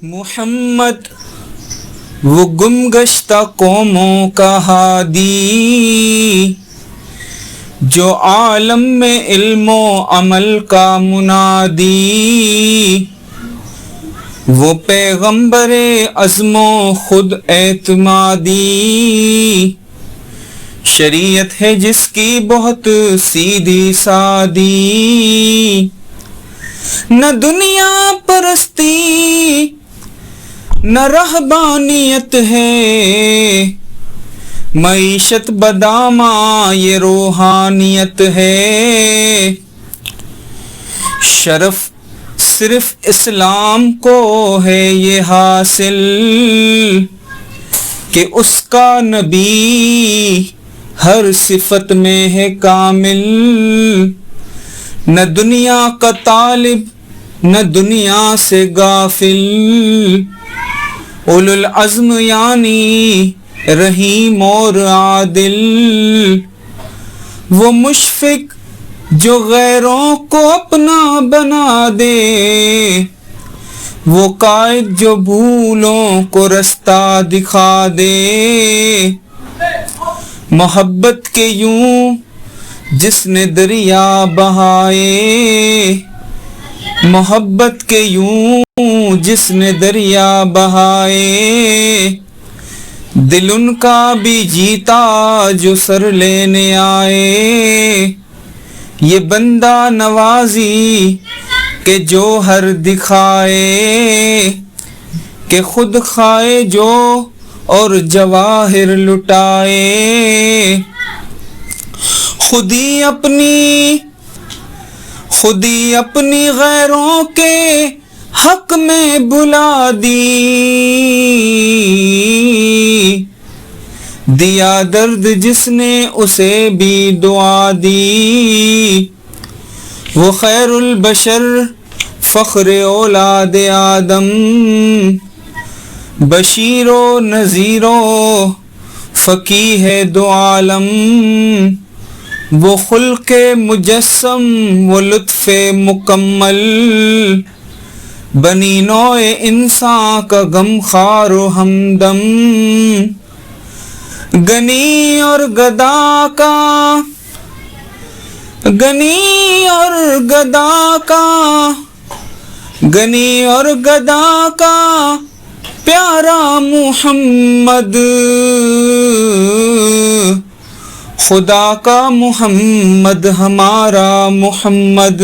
محمد وہ گم گشتہ قوموں کا ہادی، جو عالم میں علم و عمل کا منادی، وہ پیغمبر عزم و خود اعتمادی، شریعت ہے جس کی بہت سیدھی سادی، نہ دنیا پرستی نہ رہبانیت ہے، معیشت بدامہ یہ روحانیت ہے، شرف صرف اسلام کو ہے یہ حاصل کہ اس کا نبی ہر صفت میں ہے کامل، نہ دنیا کا طالب نہ دنیا سے غافل، اولو العزم یعنی رحیم اور عادل، وہ مشفق جو غیروں کو اپنا بنا دے، وہ قائد جو بھولوں کو رستہ دکھا دے، محبت کے یوں جس نے دریا بہائے، محبت کے یوں جس نے دریا بہائے، دل ان کا بھی جیتا جو سر لینے آئے، یہ بندہ نوازی کہ جوہر دکھائے، کہ خود کھائے جو اور جواہر لٹائے، خود ہی اپنی غیروں کے حق میں بلا دی، دیا درد جس نے اسے بھی دعا دی، وہ خیر البشر فخر اولاد آدم، بشیر و نذیر و فقیہ ہے دو عالم، وہ خلق مجسم و لطف مکمل، بنی نوع انسان کا غم خار و ہمدم، غنی اور گدا کا پیارا محمد، خدا کا محمد ہمارا محمد۔